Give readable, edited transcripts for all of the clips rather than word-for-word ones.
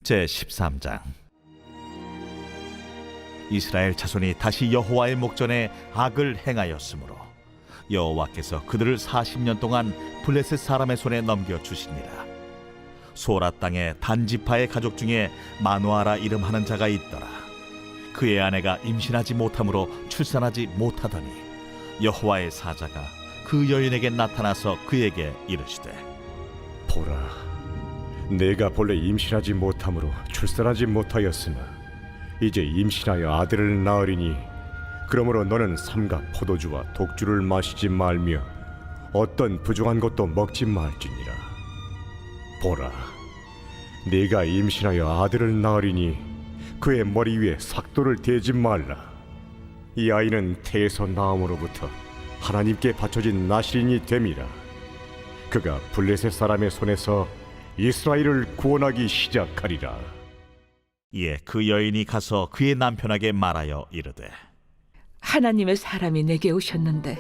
제13장. 이스라엘 자손이 다시 여호와의 목전에 악을 행하였으므로 여호와께서 그들을 40년 동안 블레셋 사람의 손에 넘겨주시니라. 소라 땅의 단지파의 가족 중에 마누아라 이름하는 자가 있더라. 그의 아내가 임신하지 못함으로 출산하지 못하더니 여호와의 사자가 그 여인에게 나타나서 그에게 이르시되, 보라, 내가 본래 임신하지 못함으로 출산하지 못하였으나 이제 임신하여 아들을 낳으리니 그러므로 너는 삼가 포도주와 독주를 마시지 말며 어떤 부정한 것도 먹지 말지니라. 보라, 네가 임신하여 아들을 낳으리니 그의 머리 위에 삭도를 대지 말라. 이 아이는 태에서 나옴으로부터 하나님께 바쳐진 나실인이 됨이라. 그가 블레셋 사람의 손에서 이스라엘을 구원하기 시작하리라. 이에 그 여인이 가서 그의 남편에게 말하여 이르되, 하나님의 사람이 내게 오셨는데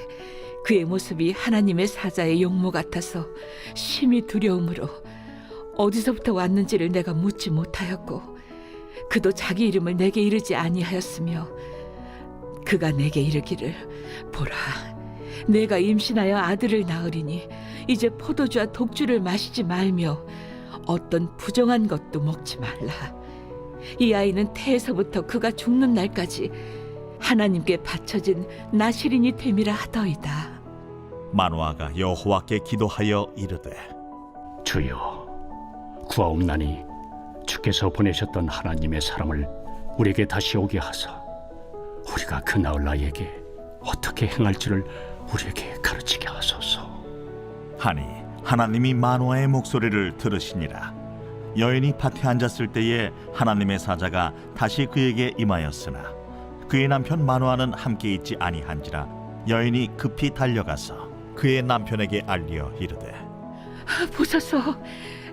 그의 모습이 하나님의 사자의 용모 같아서 심히 두려움으로 어디서부터 왔는지를 내가 묻지 못하였고 그도 자기 이름을 내게 이르지 아니하였으며 그가 내게 이르기를, 보라, 내가 임신하여 아들을 낳으리니 이제 포도주와 독주를 마시지 말며 어떤 부정한 것도 먹지 말라. 이 아이는 태에서부터 그가 죽는 날까지 하나님께 바쳐진 나실인이 됨이라 하더이다. 마누아가 여호와께 기도하여 이르되, 주여, 구하옵나니 주께서 보내셨던 하나님의 사람을 우리에게 다시 오게 하사 우리가 그 나을 나에게 어떻게 행할지를 우리에게 가르치게 하소서. 하니 하나님이 마누아의 목소리를 들으시니라. 여인이 밭에 앉았을 때에 하나님의 사자가 다시 그에게 임하였으나 그의 남편 마누아는 함께 있지 아니한지라 여인이 급히 달려가서 그의 남편에게 알리어 이르되, 보소서,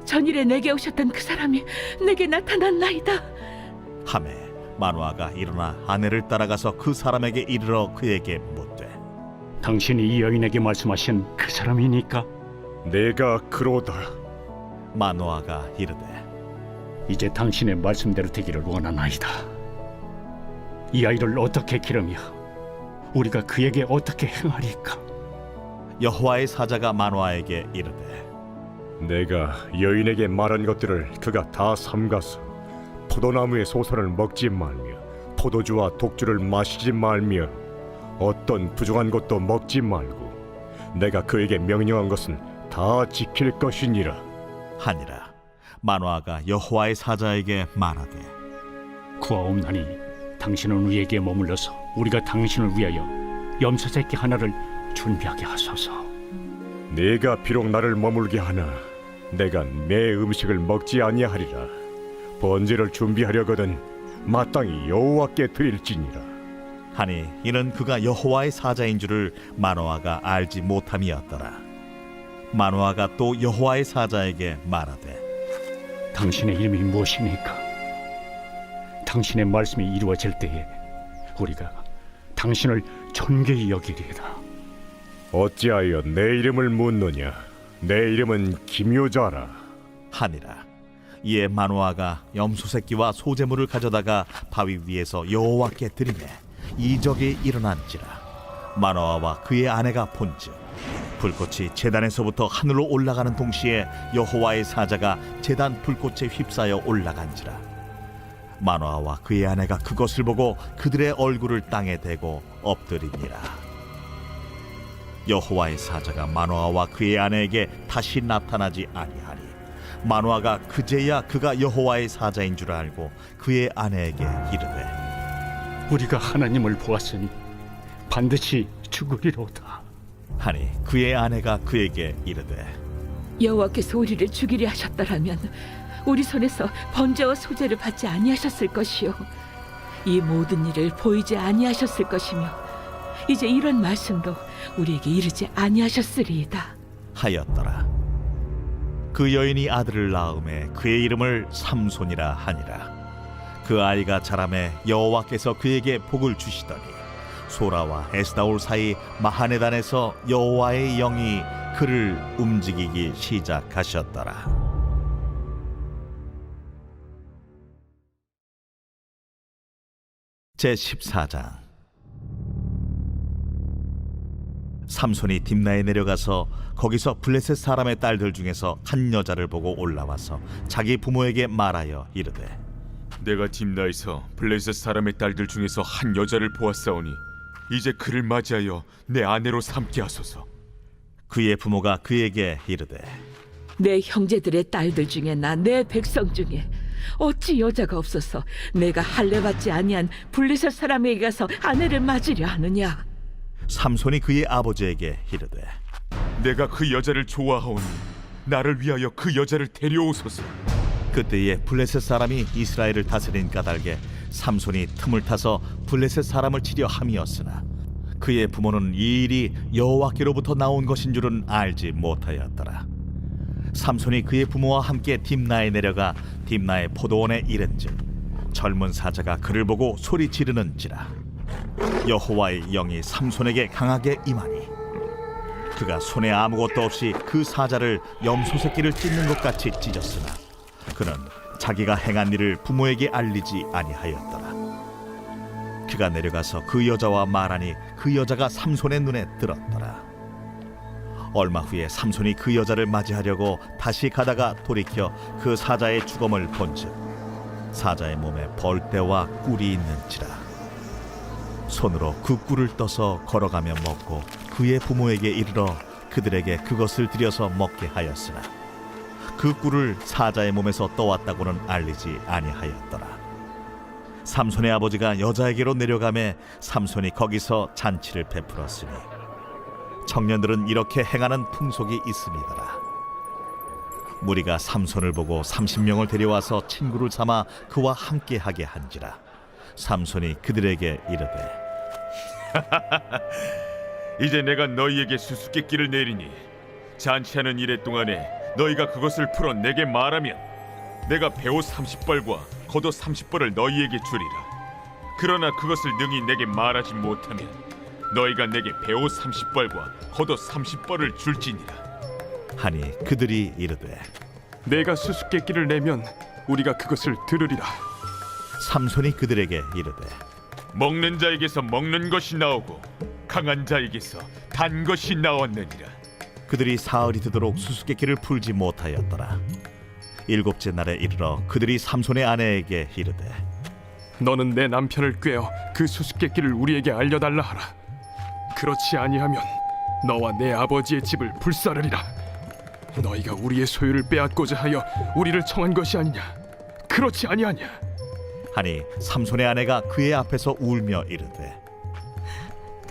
전일에 내게 오셨던 그 사람이 내게 나타났나이다. 하매 마누아가 일어나 아내를 따라가서 그 사람에게 이르러 그에게 묻되, 당신이 이 여인에게 말씀하신 그 사람이니까? 내가 그로다. 마누아가 이르되, 이제 당신의 말씀대로 되기를 원하나이다. 이 아이를 어떻게 기르며 우리가 그에게 어떻게 행하리까? 여호와의 사자가 마누아에게 이르되, 내가 여인에게 말한 것들을 그가 다 삼가서 포도나무의 소선을 먹지 말며 포도주와 독주를 마시지 말며 어떤 부정한 것도 먹지 말고 내가 그에게 명령한 것은 다 지킬 것이니라 하니라. 마누아가 여호와의 사자에게 말하되, 구하옵나니 당신은 우리에게 머물러서 우리가 당신을 위하여 염소 새끼 하나를 준비하게 하소서. 네가 비록 나를 머물게 하나 내가 내 음식을 먹지 아니하리라. 번제를 준비하려거든 마땅히 여호와께 드릴지니라. 하니 이는 그가 여호와의 사자인 줄을 마누아가 알지 못함이었더라. 마누아가 또 여호와의 사자에게 말하되, 당신의 이름이 무엇입니까? 당신의 말씀이 이루어질 때에 우리가 당신을 존귀히 여기리이다. 어찌하여 내 이름을 묻느냐? 내 이름은 기묘자라 하니라. 이에 마누아가 염소 새끼와 소제물을 가져다가 바위 위에서 여호와께 드리매 이적이 일어난지라. 마누아와 그의 아내가 본즉 불꽃이 제단에서부터 하늘로 올라가는 동시에 여호와의 사자가 제단 불꽃에 휩싸여 올라간지라. 마누아와 그의 아내가 그것을 보고 그들의 얼굴을 땅에 대고 엎드리니라. 여호와의 사자가 마누아와 그의 아내에게 다시 나타나지 아니하니 마누아가 그제야 그가 여호와의 사자인 줄 알고 그의 아내에게 이르되, 우리가 하나님을 보았으니 반드시 죽으리로다. 하니 그의 아내가 그에게 이르되, 여호와께서 우리를 죽이려 하셨더라면 우리 손에서 번제와 소제를 받지 아니하셨을 것이요 이 모든 일을 보이지 아니하셨을 것이며 이제 이런 말씀도 우리에게 이르지 아니하셨으리이다 하였더라. 그 여인이 아들을 낳음에 그의 이름을 삼손이라 하니라. 그 아이가 자라매 여호와께서 그에게 복을 주시더니 소라와 에스다올 사이 마하네단에서 여호와의 영이 그를 움직이기 시작하셨더라. 제14장. 삼손이 딥나에 내려가서 거기서 블레셋 사람의 딸들 중에서 한 여자를 보고 올라와서 자기 부모에게 말하여 이르되, 내가 딥나에서 블레셋 사람의 딸들 중에서 한 여자를 보았사오니 이제 그를 맞이하여 내 아내로 삼게 하소서. 그의 부모가 그에게 이르되, 내 형제들의 딸들 중에나 내 백성 중에 어찌 여자가 없어서 내가 할례받지 아니한 블레셋 사람에게 가서 아내를 맞으려 하느냐? 삼손이 그의 아버지에게 이르되, 내가 그 여자를 좋아하오니 나를 위하여 그 여자를 데려오소서. 그때에 블레셋 사람이 이스라엘을 다스린 까닭에 삼손이 틈을 타서 블레셋 사람을 치려 함이었으나 그의 부모는 이 일이 여호와께로부터 나온 것인 줄은 알지 못하였더라. 삼손이 그의 부모와 함께 딥나에 내려가 딥나의 포도원에 이른즉 젊은 사자가 그를 보고 소리 지르는지라. 여호와의 영이 삼손에게 강하게 임하니 그가 손에 아무것도 없이 그 사자를 염소 새끼를 찢는 것 같이 찢었으나 그는 자기가 행한 일을 부모에게 알리지 아니하였더라. 그가 내려가서 그 여자와 말하니 그 여자가 삼손의 눈에 들었더라. 얼마 후에 삼손이 그 여자를 맞이하려고 다시 가다가 돌이켜 그 사자의 주검을 본즉 사자의 몸에 벌떼와 꿀이 있는지라. 손으로 그 꿀을 떠서 걸어가며 먹고 그의 부모에게 이르러 그들에게 그것을 들여서 먹게 하였으나 그 꿀을 사자의 몸에서 떠왔다고는 알리지 아니하였더라. 삼손의 아버지가 여자에게로 내려가매 삼손이 거기서 잔치를 베풀었으니 청년들은 이렇게 행하는 풍속이 있음이더라. 무리가 삼손을 보고 30명을 데려와서 친구를 삼아 그와 함께하게 한지라. 삼손이 그들에게 이르되, 이제 내가 너희에게 수수께끼를 내리니 잔치하는 이래 동안에 너희가 그것을 풀어 내게 말하면 내가 배옷 30벌과 겉옷 30벌을 너희에게 주리라. 그러나 그것을 능히 내게 말하지 못하면 너희가 내게 배옷 30벌과 겉옷 30벌을 줄지니라. 하니 그들이 이르되, 내가 수수께끼를 내면 우리가 그것을 들으리라. 삼손이 그들에게 이르되, 먹는 자에게서 먹는 것이 나오고 강한 자에게서 단 것이 나왔느니라. 그들이 사흘이 되도록 수수께끼를 풀지 못하였더라. 일곱째 날에 이르러 그들이 삼손의 아내에게 이르되, 너는 내 남편을 꾀어 그 수수께끼를 우리에게 알려달라 하라. 그렇지 아니하면 너와 내 아버지의 집을 불사르리라. 너희가 우리의 소유를 빼앗고자 하여 우리를 청한 것이 아니냐? 그렇지 아니하냐? 하니 삼손의 아내가 그의 앞에서 울며 이르되,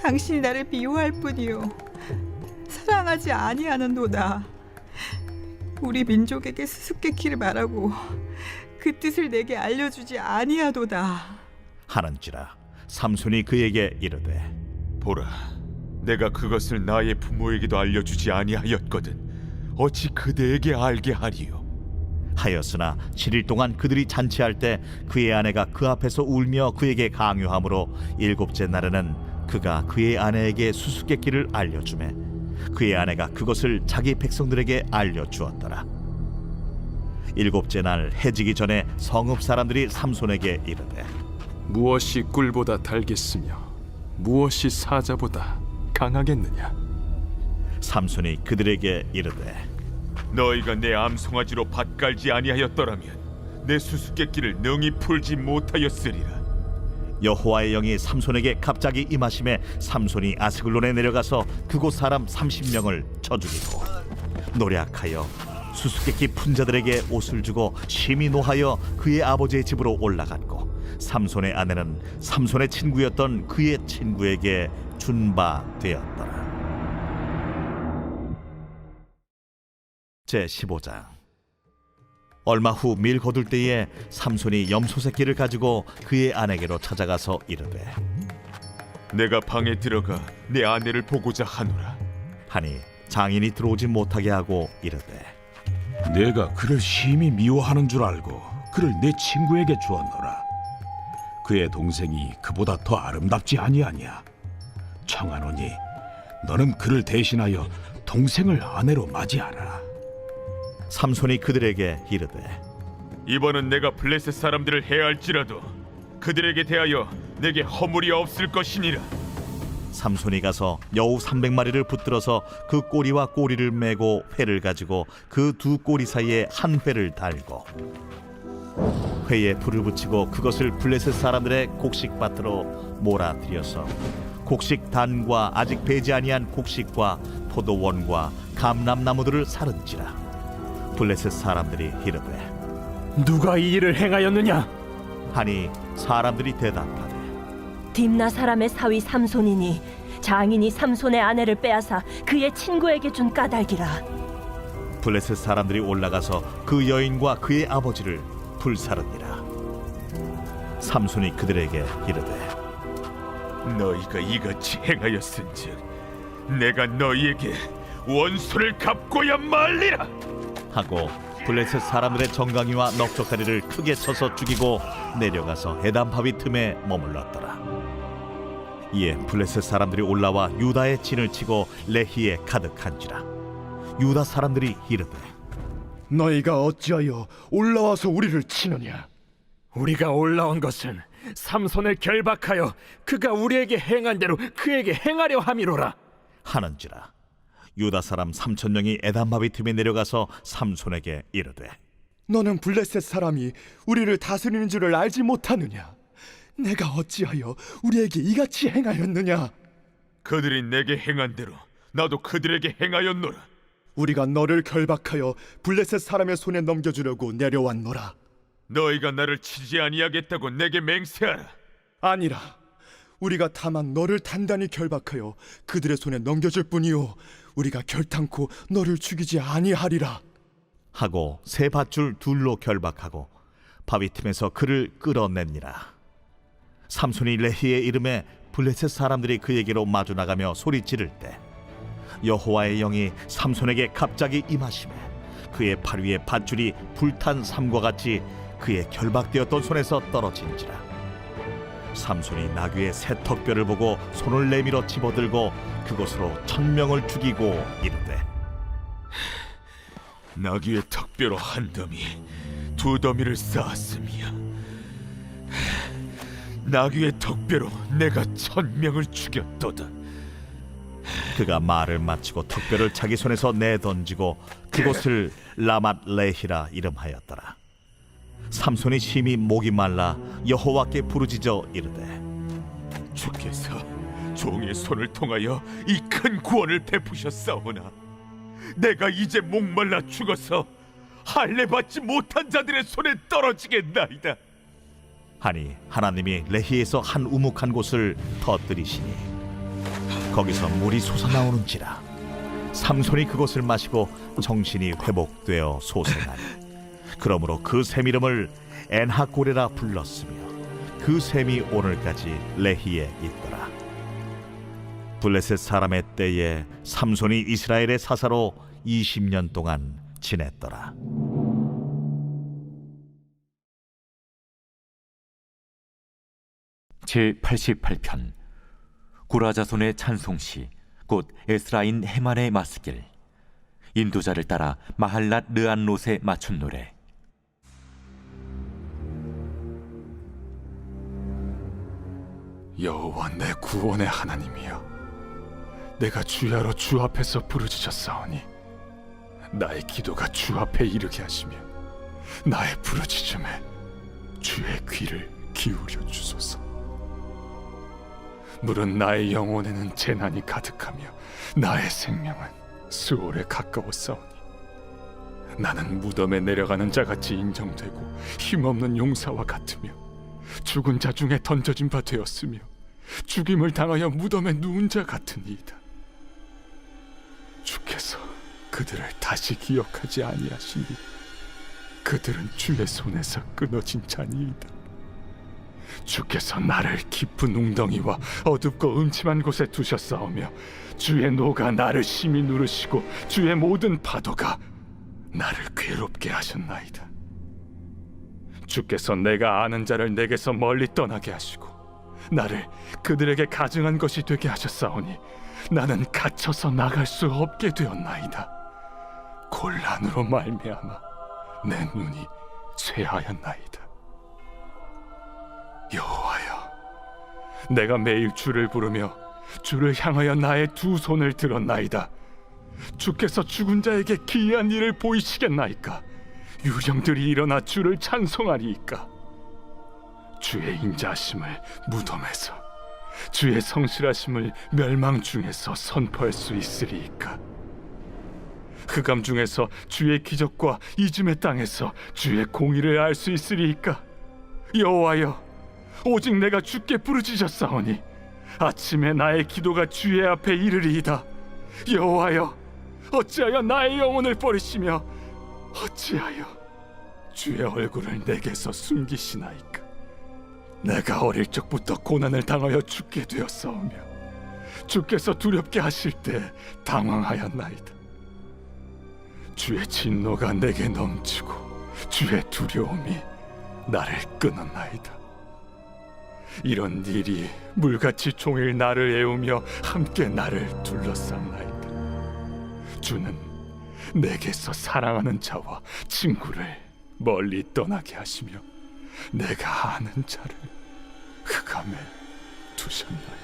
당신이 나를 미워할 뿐이요 사랑하지 아니하는도다. 우리 민족에게 수수께끼를 말하고 그 뜻을 내게 알려주지 아니하도다. 하는지라. 삼손이 그에게 이르되, 보라, 내가 그것을 나의 부모에게도 알려주지 아니하였거든 어찌 그대에게 알게 하리요? 하였으나 7일 동안 그들이 잔치할 때 그의 아내가 그 앞에서 울며 그에게 강요하므로 일곱째 날에는 그가 그의 아내에게 수수께끼를 알려주매 그의 아내가 그것을 자기 백성들에게 알려주었더라. 일곱째 날 해지기 전에 성읍 사람들이 삼손에게 이르되, 무엇이 꿀보다 달겠으며 무엇이 사자보다 강하겠느냐? 삼손이 그들에게 이르되, 너희가 내 암송아지로 밭 깔지 아니하였더라면 내 수수께끼를 능히 풀지 못하였으리라. 여호와의 영이 삼손에게 갑자기 임하심에 삼손이 아스글론에 내려가서 그곳 사람 30명을 쳐 죽이고 노략하여 수수께끼 푼자들에게 옷을 주고 심히 노하여 그의 아버지의 집으로 올라갔고 삼손의 아내는 삼손의 친구였던 그의 친구에게 준 바 되었더라. 제15장. 얼마 후 밀 거둘 때에 삼손이 염소 새끼를 가지고 그의 아내에게로 찾아가서 이르되, 내가 방에 들어가 내 아내를 보고자 하노라. 하니 장인이 들어오지 못하게 하고 이르되, 내가 그를 심히 미워하는 줄 알고 그를 내 친구에게 주었노라. 그의 동생이 그보다 더 아름답지 아니하냐? 청하노니 너는 그를 대신하여 동생을 아내로 맞이하라. 삼손이 그들에게 이르되, 이번은 내가 블레셋 사람들을 해할지라도 그들에게 대하여 내게 허물이 없을 것이니라. 삼손이 가서 여우 300마리를 붙들어서 그 꼬리와 꼬리를 메고 회를 가지고 그 두 꼬리 사이에 한 회를 달고 회에 불을 붙이고 그것을 블레셋 사람들의 곡식밭으로 몰아들여서 곡식 단과 아직 배지 아니한 곡식과 포도원과 감람나무들을 사른지라. 블레셋 사람들이 이르되 누가 이 일을 행하였느냐? 하니 사람들이 대답하되 딥나 사람의 사위 삼손이니 장인이 삼손의 아내를 빼앗아 그의 친구에게 준 까닭이라. 블레셋 사람들이 올라가서 그 여인과 그의 아버지를 불사르니라. 삼손이 그들에게 이르되 너희가 이같이 행하였은즉 내가 너희에게 원수를 갚고야 말리라. 하고 블레셋 사람들의 정강이와 넉적다리를 크게 쳐서 죽이고 내려가서 에담 바위 틈에 머물렀더라. 이에 블레셋 사람들이 올라와 유다의 진을 치고 레히에 가득한지라. 유다 사람들이 이르되 너희가 어찌하여 올라와서 우리를 치느냐? 우리가 올라온 것은 삼손을 결박하여 그가 우리에게 행한 대로 그에게 행하려 함이로라. 하는지라. 유다 사람 3,000명이 에담 바위 틈에 내려가서 삼손에게 이르되 너는 블레셋 사람이 우리를 다스리는 줄을 알지 못하느냐? 내가 어찌하여 우리에게 이같이 행하였느냐? 그들이 내게 행한 대로 나도 그들에게 행하였노라. 우리가 너를 결박하여 블레셋 사람의 손에 넘겨주려고 내려왔노라. 너희가 나를 치지 아니하겠다고 내게 맹세하라. 아니라 우리가 다만 너를 단단히 결박하여 그들의 손에 넘겨줄 뿐이요 우리가 결탄코 너를 죽이지 아니하리라. 하고 새 밧줄 둘로 결박하고 바위 틈에서 그를 끌어냈니라. 삼손이 레히에 이름에 블레셋 사람들이 그에게로 마주 나가며 소리 지를 때 여호와의 영이 삼손에게 갑자기 임하시매 그의 팔 위에 밧줄이 불탄 삼과 같이 그의 결박되었던 손에서 떨어진지라. 삼손이 나귀의 새 턱뼈를 보고 손을 내밀어 집어들고 그것으로 1,000명을 죽이고 이르되 나귀의 턱뼈로 한 더미, 두 더미를 쌓았으며 나귀의 턱뼈로 내가 1,000명을 죽였도다. 그가 말을 마치고 턱뼈를 자기 손에서 내던지고 그곳을 라맛 레히라 이름하였더라. 삼손이 심히 목이 말라 여호와께 부르짖어 이르되 주께서 종의 손을 통하여 이 큰 구원을 베푸셨사오나 내가 이제 목말라 죽어서 할례 받지 못한 자들의 손에 떨어지겠나이다. 하니 하나님이 레히에서 한 우묵한 곳을 터뜨리시니 거기서 물이 솟아나오는지라. 삼손이 그곳을 마시고 정신이 회복되어 소생하니 그러므로 그 샘 이름을 엔하고레라 불렀으며 그 샘이 오늘까지 레히에 있더라. 블레셋 사람의 때에 삼손이 이스라엘의 사사로 20년 동안 지냈더라. 제88편 고라자손의 찬송시 곧 에스라인 헤만의 마스길. 인도자를 따라 마할랏 르안롯에 맞춘 노래. 여호와 내 구원의 하나님이여, 내가 주야로 주 앞에서 부르짖었사오니 나의 기도가 주 앞에 이르게 하시며 나의 부르짖음에 주의 귀를 기울여 주소서. 물은 나의 영혼에는 재난이 가득하며 나의 생명은 수월에 가까웠사오니 나는 무덤에 내려가는 자같이 인정되고 힘없는 용사와 같으며 죽은 자 중에 던져진 바 되었으며 죽임을 당하여 무덤에 누운 자 같으니이다. 주께서 그들을 다시 기억하지 아니하시니 그들은 주의 손에서 끊어진 자니이다. 주께서 나를 깊은 웅덩이와 어둡고 음침한 곳에 두셨사오며 주의 노가 나를 심히 누르시고 주의 모든 파도가 나를 괴롭게 하셨나이다. 주께서 내가 아는 자를 내게서 멀리 떠나게 하시고 나를 그들에게 가증한 것이 되게 하셨사오니 나는 갇혀서 나갈 수 없게 되었나이다. 곤란으로 말미암아 내 눈이 쇠하였나이다. 여호와여, 내가 매일 주를 부르며 주를 향하여 나의 두 손을 들었나이다. 주께서 죽은 자에게 기이한 일을 보이시겠나이까? 유령들이 일어나 주를 찬송하리이까? 주의 인자하심을 무덤에서, 주의 성실하심을 멸망 중에서 선포할 수 있으리이까? 흑암 중에서 주의 기적과 이즘의 땅에서 주의 공의를 알 수 있으리이까? 여호와여, 오직 내가 주께 부르짖었사오니 아침에 나의 기도가 주의 앞에 이르리이다. 여호와여, 어찌하여 나의 영혼을 버리시며 어찌하여 주의 얼굴을 내게서 숨기시나이까? 내가 어릴 적부터 고난을 당하여 죽게 되었사오며 주께서 두렵게 하실 때 당황하였나이다. 주의 진노가 내게 넘치고 주의 두려움이 나를 끊었나이다. 이런 일이 물같이 종일 나를 애우며 함께 나를 둘러쌌나이다. 주는 내게서 사랑하는 자와 친구를 멀리 떠나게 하시며 내가 아는 자를 흑암에 두셨나이다.